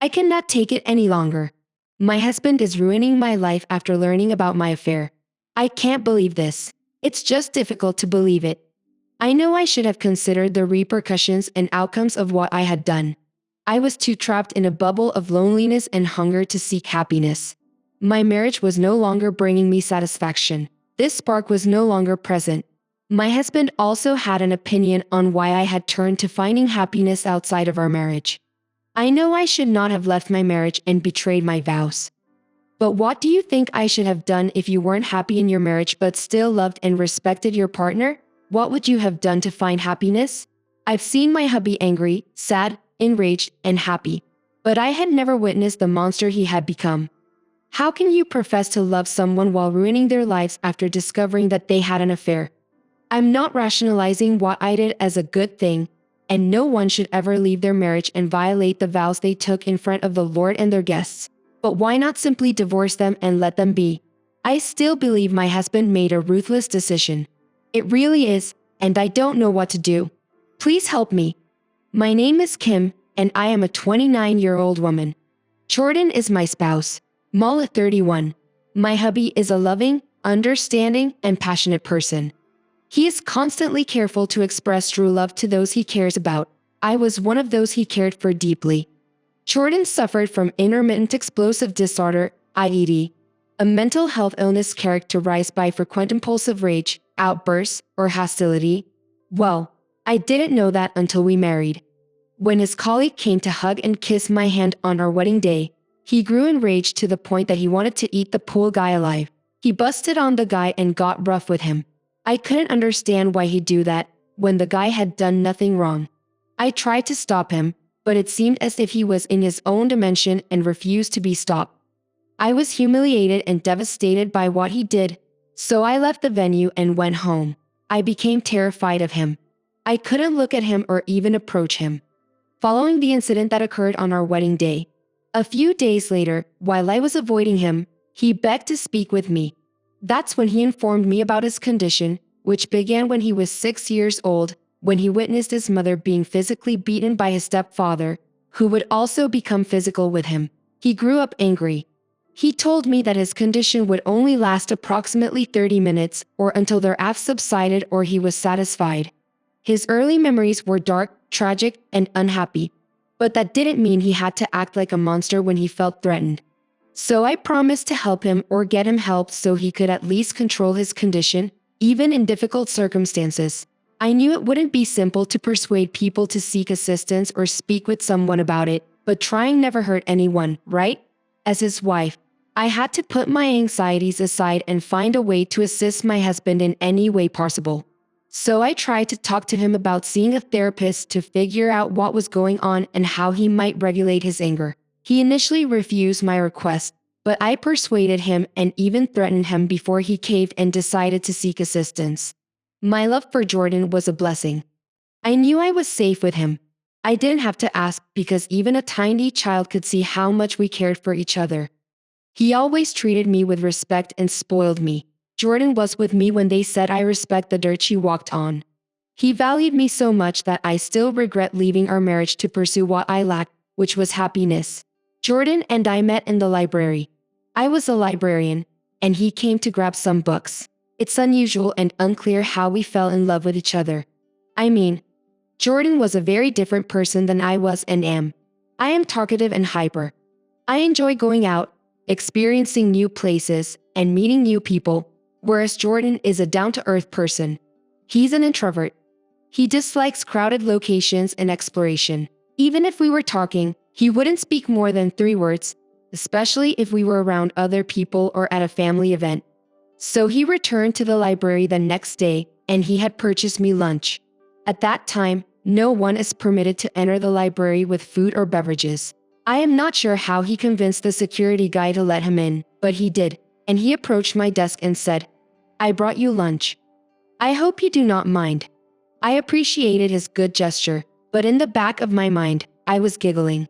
I cannot take it any longer. My husband is ruining my life after learning about my affair. I can't believe this. It's just difficult to believe it. I know I should have considered the repercussions and outcomes of what I had done. I was too trapped in a bubble of loneliness and hunger to seek happiness. My marriage was no longer bringing me satisfaction. This spark was no longer present. My husband also had an opinion on why I had turned to finding happiness outside of our marriage. I know I should not have left my marriage and betrayed my vows. But what do you think I should have done if you weren't happy in your marriage but still loved and respected your partner? What would you have done to find happiness? I've seen my hubby angry, sad, enraged, and happy. But I had never witnessed the monster he had become. How can you profess to love someone while ruining their lives after discovering that they had an affair? I'm not rationalizing what I did as a good thing, and no one should ever leave their marriage and violate the vows they took in front of the Lord and their guests. But why not simply divorce them and let them be? I still believe my husband made a ruthless decision. It really is, and I don't know what to do. Please help me. My name is Kim, and I am a 29-year-old woman. Jordan is my spouse. Mala 31. My hubby is a loving, understanding, and passionate person. He is constantly careful to express true love to those he cares about. I was one of those he cared for deeply. Jordan suffered from intermittent explosive disorder, IED, a mental health illness characterized by frequent impulsive rage, outbursts, or hostility. Well, I didn't know that until we married. When his colleague came to hug and kiss my hand on our wedding day, he grew enraged to the point that he wanted to eat the poor guy alive. He busted on the guy and got rough with him. I couldn't understand why he'd do that when the guy had done nothing wrong. I tried to stop him, but it seemed as if he was in his own dimension and refused to be stopped. I was humiliated and devastated by what he did, so I left the venue and went home. I became terrified of him. I couldn't look at him or even approach him. Following the incident that occurred on our wedding day, a few days later, while I was avoiding him, he begged to speak with me. That's when he informed me about his condition, which began when he was 6 years old, when he witnessed his mother being physically beaten by his stepfather, who would also become physical with him. He grew up angry. He told me that his condition would only last approximately 30 minutes or until their wrath subsided or he was satisfied. His early memories were dark, tragic, and unhappy, but that didn't mean he had to act like a monster when he felt threatened. So I promised to help him or get him help so he could at least control his condition, even in difficult circumstances. I knew it wouldn't be simple to persuade people to seek assistance or speak with someone about it, but trying never hurt anyone, right? As his wife, I had to put my anxieties aside and find a way to assist my husband in any way possible. So I tried to talk to him about seeing a therapist to figure out what was going on and how he might regulate his anger. He initially refused my request, but I persuaded him and even threatened him before he caved and decided to seek assistance. My love for Jordan was a blessing. I knew I was safe with him. I didn't have to ask because even a tiny child could see how much we cared for each other. He always treated me with respect and spoiled me. Jordan was with me when they said I respect the dirt she walked on. He valued me so much that I still regret leaving our marriage to pursue what I lacked, which was happiness. Jordan and I met in the library. I was a librarian, and he came to grab some books. It's unusual and unclear how we fell in love with each other. I mean, Jordan was a very different person than I was and am. I am talkative and hyper. I enjoy going out, experiencing new places, and meeting new people, whereas Jordan is a down-to-earth person. He's an introvert. He dislikes crowded locations and exploration. Even if we were talking, he wouldn't speak more than 3 words, especially if we were around other people or at a family event. So he returned to the library the next day, and he had purchased me lunch. At that time, no one is permitted to enter the library with food or beverages. I am not sure how he convinced the security guy to let him in, but he did, and he approached my desk and said, "I brought you lunch. I hope you do not mind." I appreciated his good gesture, but in the back of my mind, I was giggling.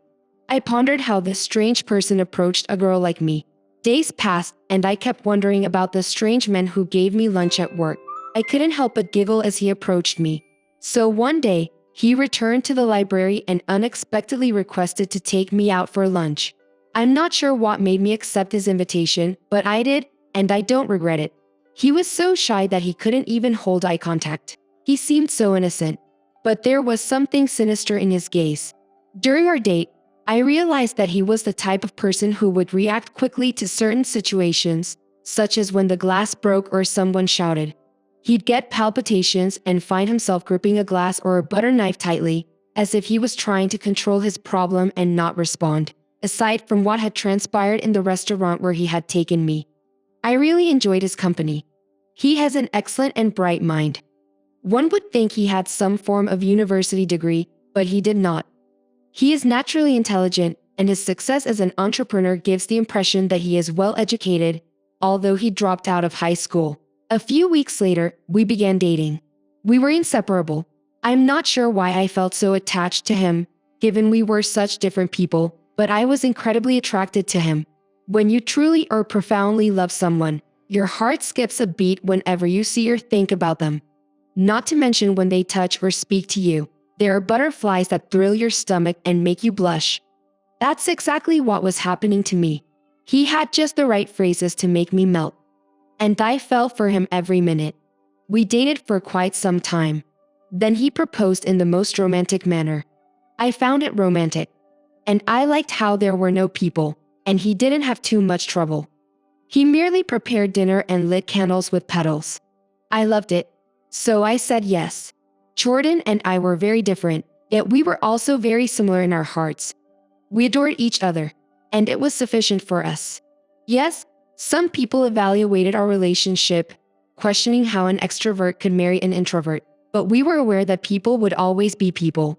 I pondered how this strange person approached a girl like me. Days passed, and I kept wondering about the strange man who gave me lunch at work. I couldn't help but giggle as he approached me. So one day, He returned to the library and unexpectedly requested to take me out for lunch. I'm not sure what made me accept his invitation, but I did, and I don't regret it. He was so shy that he couldn't even hold eye contact. He seemed so innocent, but there was something sinister in his gaze. During our date, I realized that he was the type of person who would react quickly to certain situations, such as when the glass broke or someone shouted. He'd get palpitations and find himself gripping a glass or a butter knife tightly, as if he was trying to control his problem and not respond. Aside from what had transpired in the restaurant where he had taken me, I really enjoyed his company. He has an excellent and bright mind. One would think he had some form of university degree, but he did not. He is naturally intelligent, and his success as an entrepreneur gives the impression that he is well educated, although he dropped out of high school. A few weeks later, we began dating. We were inseparable. I'm not sure why I felt so attached to him, given we were such different people, but I was incredibly attracted to him. When you truly or profoundly love someone, your heart skips a beat whenever you see or think about them. Not to mention when they touch or speak to you. There are butterflies that thrill your stomach and make you blush. That's exactly what was happening to me. He had just the right phrases to make me melt. And I fell for him every minute. We dated for quite some time. Then he proposed in the most romantic manner. I found it romantic. And I liked how there were no people, and he didn't have too much trouble. He merely prepared dinner and lit candles with petals. I loved it. So I said yes. Jordan and I were very different, yet we were also very similar in our hearts. We adored each other, and it was sufficient for us. Yes, some people evaluated our relationship, questioning how an extrovert could marry an introvert, but we were aware that people would always be people.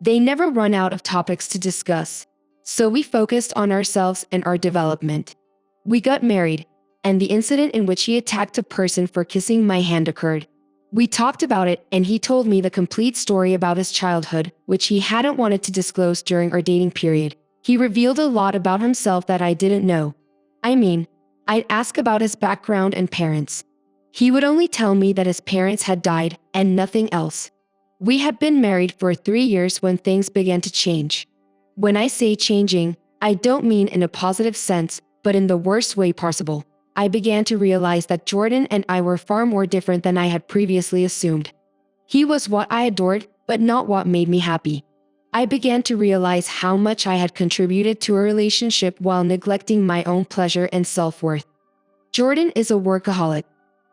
They never run out of topics to discuss, so we focused on ourselves and our development. We got married, and the incident in which he attacked a person for kissing my hand occurred. We talked about it, and he told me the complete story about his childhood, which he hadn't wanted to disclose during our dating period. He revealed a lot about himself that I didn't know. I mean, I'd ask about his background and parents. He would only tell me that his parents had died, and nothing else. We had been married for 3 years when things began to change. When I say changing, I don't mean in a positive sense, but in the worst way possible. I began to realize that Jordan and I were far more different than I had previously assumed. He was what I adored, but not what made me happy. I began to realize how much I had contributed to a relationship while neglecting my own pleasure and self-worth. Jordan is a workaholic.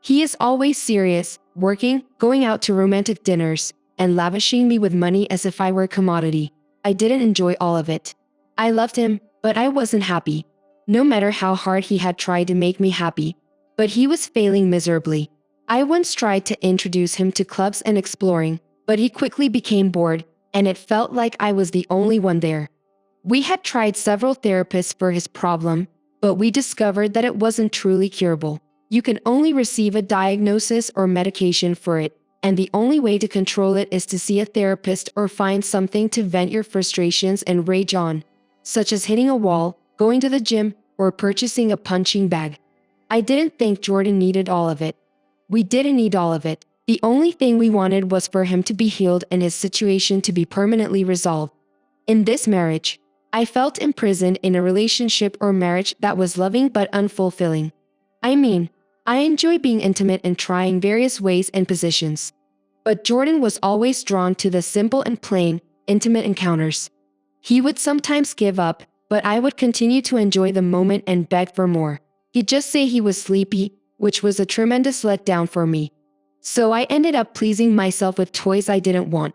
He is always serious, working, going out to romantic dinners, and lavishing me with money as if I were a commodity. I didn't enjoy all of it. I loved him, but I wasn't happy. No matter how hard he had tried to make me happy, but he was failing miserably. I once tried to introduce him to clubs and exploring, but he quickly became bored, and it felt like I was the only one there. We had tried several therapists for his problem, but we discovered that it wasn't truly curable. You can only receive a diagnosis or medication for it, and the only way to control it is to see a therapist or find something to vent your frustrations and rage on, such as hitting a wall, going to the gym, or purchasing a punching bag. I didn't think Jordan needed all of it. We didn't need all of it. The only thing we wanted was for him to be healed and his situation to be permanently resolved. In this marriage, I felt imprisoned in a relationship or marriage that was loving but unfulfilling. I mean, I enjoy being intimate and trying various ways and positions. But Jordan was always drawn to the simple and plain, intimate encounters. He would sometimes give up, but I would continue to enjoy the moment and beg for more. He'd just say he was sleepy, which was a tremendous letdown for me. So I ended up pleasing myself with toys I didn't want.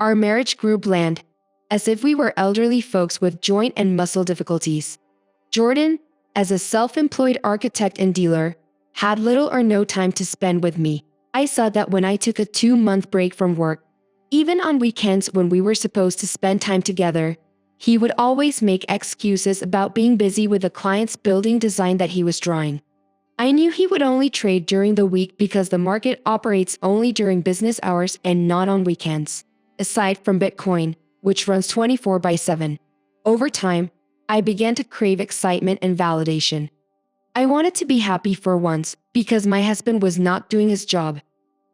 Our marriage grew bland, as if we were elderly folks with joint and muscle difficulties. Jordan, as a self-employed architect and dealer, had little or no time to spend with me. I saw that when I took a 2-month break from work, even on weekends when we were supposed to spend time together, he would always make excuses about being busy with a client's building design that he was drawing. I knew he would only trade during the week because the market operates only during business hours and not on weekends, aside from Bitcoin, which runs 24/7. Over time, I began to crave excitement and validation. I wanted to be happy for once because my husband was not doing his job.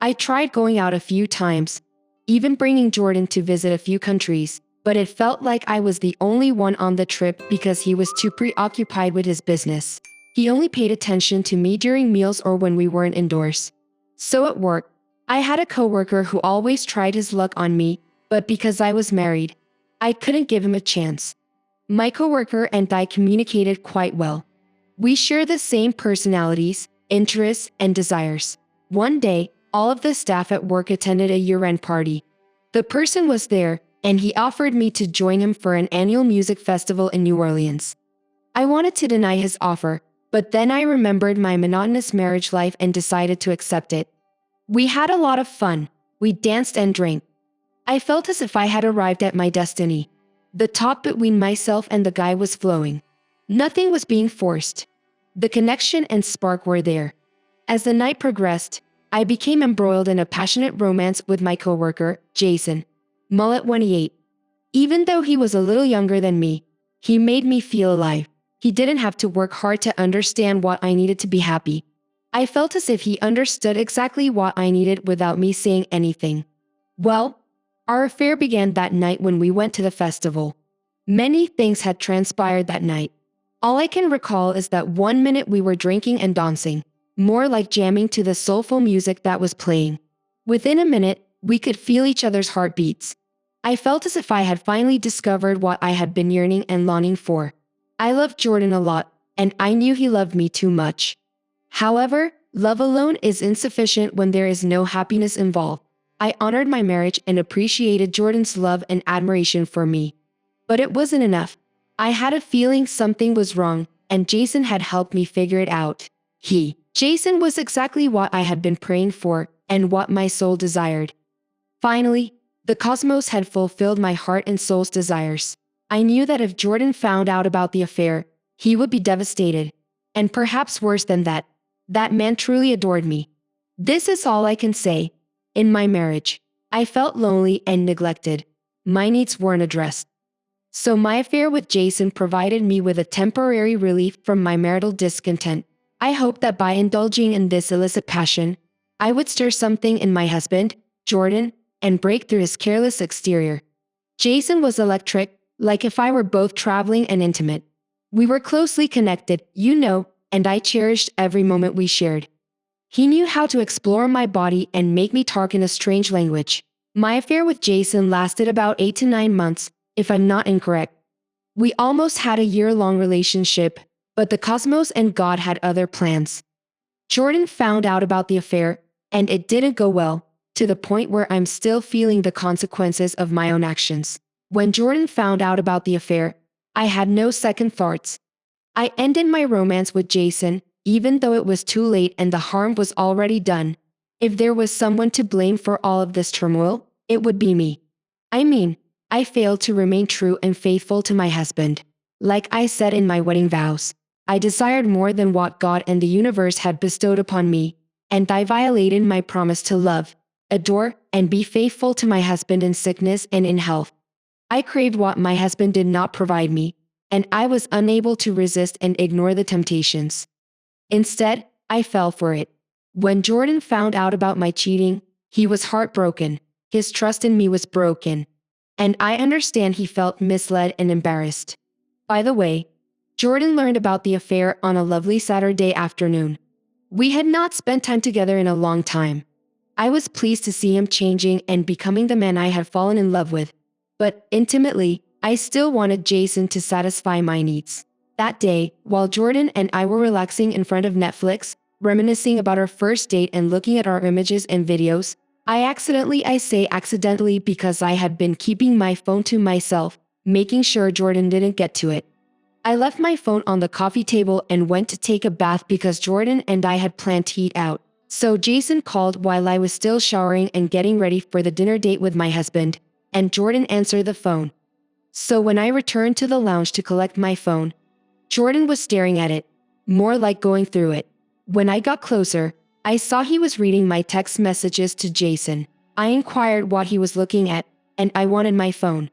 I tried going out a few times, even bringing Jordan to visit a few countries, but it felt like I was the only one on the trip because he was too preoccupied with his business. He only paid attention to me during meals or when we weren't indoors. So at work, I had a coworker who always tried his luck on me, but because I was married, I couldn't give him a chance. My coworker and I communicated quite well. We share the same personalities, interests, and desires. One day, all of the staff at work attended a year-end party. The person was there, and he offered me to join him for an annual music festival in New Orleans. I wanted to deny his offer, but then I remembered my monotonous marriage life and decided to accept it. We had a lot of fun. We danced and drank. I felt as if I had arrived at my destiny. The talk between myself and the guy was flowing. Nothing was being forced. The connection and spark were there. As the night progressed, I became embroiled in a passionate romance with my coworker, Jason. Mullet 28. Even though he was a little younger than me, he made me feel alive. He didn't have to work hard to understand what I needed to be happy. I felt as if he understood exactly what I needed without me saying anything. Well, our affair began that night when we went to the festival. Many things had transpired that night. All I can recall is that one minute we were drinking and dancing, more like jamming to the soulful music that was playing. Within a minute, we could feel each other's heartbeats. I felt as if I had finally discovered what I had been yearning and longing for. I loved Jordan a lot, and I knew he loved me too much. However, love alone is insufficient when there is no happiness involved. I honored my marriage and appreciated Jordan's love and admiration for me. But it wasn't enough. I had a feeling something was wrong, and Jason had helped me figure it out. Jason was exactly what I had been praying for and what my soul desired. Finally, the cosmos had fulfilled my heart and soul's desires. I knew that if Jordan found out about the affair, he would be devastated. And perhaps worse than that, that man truly adored me. This is all I can say. In my marriage, I felt lonely and neglected. My needs weren't addressed. So my affair with Jason provided me with a temporary relief from my marital discontent. I hoped that by indulging in this illicit passion, I would stir something in my husband, Jordan, and break through his careless exterior. Jason was electric, like if I were both traveling and intimate. We were closely connected, and I cherished every moment we shared. He knew how to explore my body and make me talk in a strange language. My affair with Jason lasted about 8 to 9 months, if I'm not incorrect. We almost had a year-long relationship, but the cosmos and God had other plans. Jordan found out about the affair, and it didn't go well, to the point where I'm still feeling the consequences of my own actions. When Jordan found out about the affair, I had no second thoughts. I ended my romance with Jason, even though it was too late and the harm was already done. If there was someone to blame for all of this turmoil, it would be me. I failed to remain true and faithful to my husband. Like I said in my wedding vows, I desired more than what God and the universe had bestowed upon me, and I violated my promise to love, adore, and be faithful to my husband in sickness and in health. I craved what my husband did not provide me, and I was unable to resist and ignore the temptations. Instead, I fell for it. When Jordan found out about my cheating, he was heartbroken. His trust in me was broken. And I understand he felt misled and embarrassed. By the way, Jordan learned about the affair on a lovely Saturday afternoon. We had not spent time together in a long time. I was pleased to see him changing and becoming the man I had fallen in love with. But intimately, I still wanted Jason to satisfy my needs. That day, while Jordan and I were relaxing in front of Netflix, reminiscing about our first date and looking at our images and videos, I say accidentally because I had been keeping my phone to myself, making sure Jordan didn't get to it. I left my phone on the coffee table and went to take a bath because Jordan and I had planned to eat out. So Jason called while I was still showering and getting ready for the dinner date with my husband, and Jordan answered the phone. So when I returned to the lounge to collect my phone, Jordan was staring at it, more like going through it. When I got closer, I saw he was reading my text messages to Jason. I inquired what he was looking at, and I wanted my phone.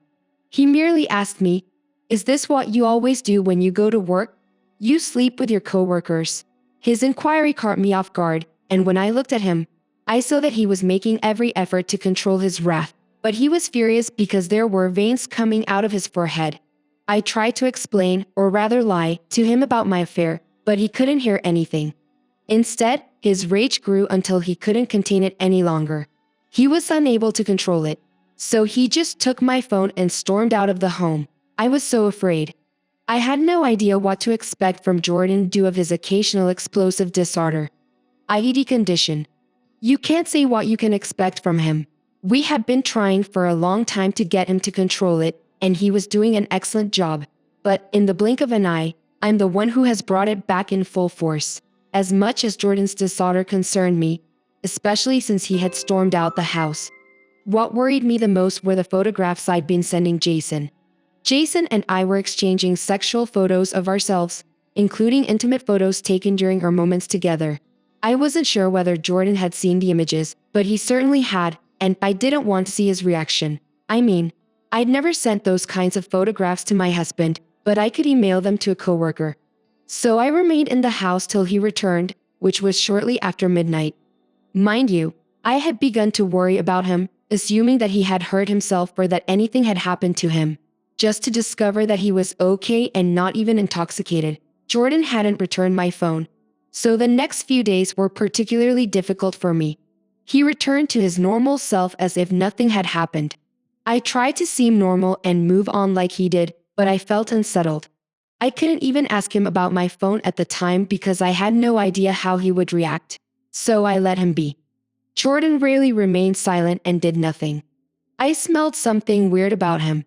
He merely asked me, "Is this what you always do when you go to work? You sleep with your coworkers?" His inquiry caught me off guard, and when I looked at him, I saw that he was making every effort to control his wrath. but he was furious because there were veins coming out of his forehead. I tried to explain, or rather lie, to him about my affair, but he couldn't hear anything. Instead, his rage grew until he couldn't contain it any longer. He was unable to control it. So he just took my phone and stormed out of the home. I was so afraid. I had no idea what to expect from Jordan due of his occasional explosive disorder. IED condition. You can't say what you can expect from him. We had been trying for a long time to get him to control it, and he was doing an excellent job. But in the blink of an eye, I'm the one who has brought it back in full force. As much as Jordan's disorder concerned me, especially since he had stormed out the house. What worried me the most were the photographs I'd been sending Jason. Jason and I were exchanging sexual photos of ourselves, including intimate photos taken during our moments together. I wasn't sure whether Jordan had seen the images, but he certainly had, and I didn't want to see his reaction. I mean, I'd never sent those kinds of photographs to my husband, but I could email them to a coworker. So I remained in the house till he returned, which was shortly after midnight. Mind you, I had begun to worry about him, assuming that he had hurt himself or that anything had happened to him. Just to discover that he was okay and not even intoxicated. Jordan hadn't returned my phone. So the next few days were particularly difficult for me. He returned to his normal self as if nothing had happened. I tried to seem normal and move on like he did, but I felt unsettled. I couldn't even ask him about my phone at the time because I had no idea how he would react. So I let him be. Jordan rarely remained silent and did nothing. I smelled something weird about him.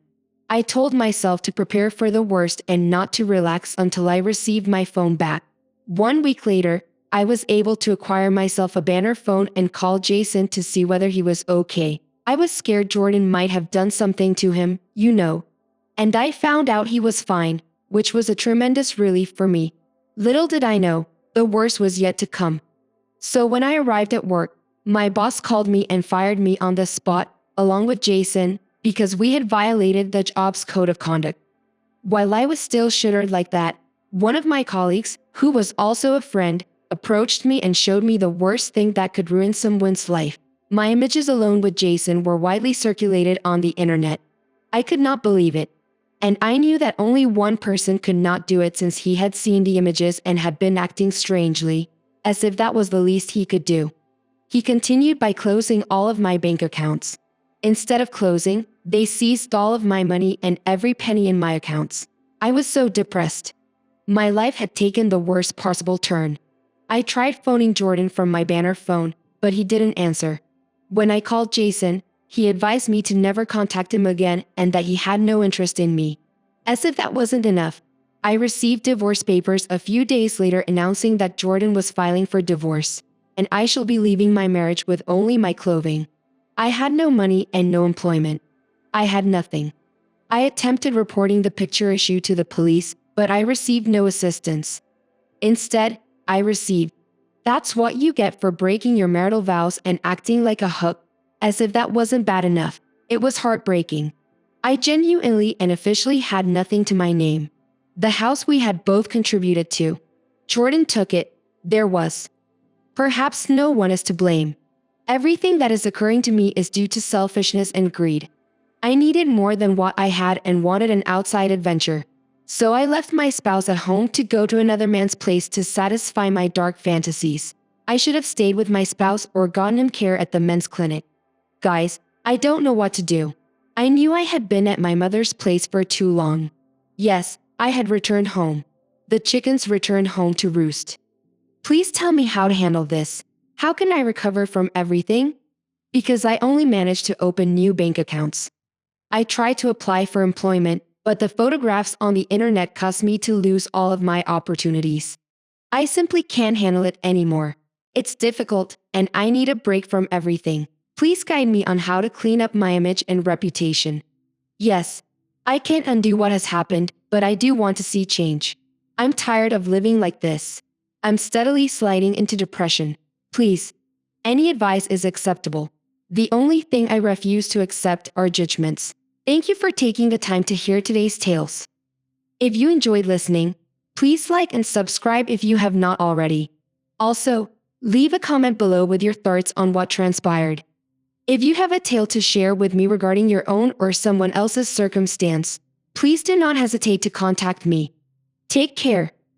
I told myself to prepare for the worst and not to relax until I received my phone back. 1 week later, I was able to acquire myself a banner phone and call Jason to see whether he was okay. I was scared Jordan might have done something to him, you know. And I found out he was fine, which was a tremendous relief for me. Little did I know, the worst was yet to come. So when I arrived at work, my boss called me and fired me on the spot, along with Jason, because we had violated the job's code of conduct. While I was still shittered like that, one of my colleagues, who was also a friend, approached me and showed me the worst thing that could ruin someone's life. My images alone with Jason were widely circulated on the internet. I could not believe it. And I knew that only one person could not do it since he had seen the images and had been acting strangely, as if that was the least he could do. He continued by closing all of my bank accounts. Instead of closing, they seized all of my money and every penny in my accounts. I was so depressed. My life had taken the worst possible turn. I tried phoning Jordan from my banner phone, but he didn't answer. When I called Jason, he advised me to never contact him again and that he had no interest in me. As if that wasn't enough, I received divorce papers a few days later announcing that Jordan was filing for divorce, and I shall be leaving my marriage with only my clothing. I had no money and no employment. I had nothing. I attempted reporting the picture issue to the police, but I received no assistance. Instead, I received, "That's what you get for breaking your marital vows and acting like a hook," as if that wasn't bad enough. It was heartbreaking. I genuinely and officially had nothing to my name. The house we had both contributed to. Jordan took it. There was. Perhaps no one is to blame. Everything that is occurring to me is due to selfishness and greed. I needed more than what I had and wanted an outside adventure. So I left my spouse at home to go to another man's place to satisfy my dark fantasies. I should have stayed with my spouse or gotten him care at the men's clinic. Guys, I don't know what to do. I knew I had been at my mother's place for too long. Yes, I had returned home. The chickens returned home to roost. Please tell me how to handle this. How can I recover from everything? Because I only managed to open new bank accounts. I tried to apply for employment, but the photographs on the internet caused me to lose all of my opportunities. I simply can't handle it anymore. It's difficult, and I need a break from everything. Please guide me on how to clean up my image and reputation. Yes, I can't undo what has happened, but I do want to see change. I'm tired of living like this. I'm steadily sliding into depression. Please, any advice is acceptable. The only thing I refuse to accept are judgments. Thank you for taking the time to hear today's tales. If you enjoyed listening, please like and subscribe if you have not already. Also, leave a comment below with your thoughts on what transpired. If you have a tale to share with me regarding your own or someone else's circumstance, please do not hesitate to contact me. Take care.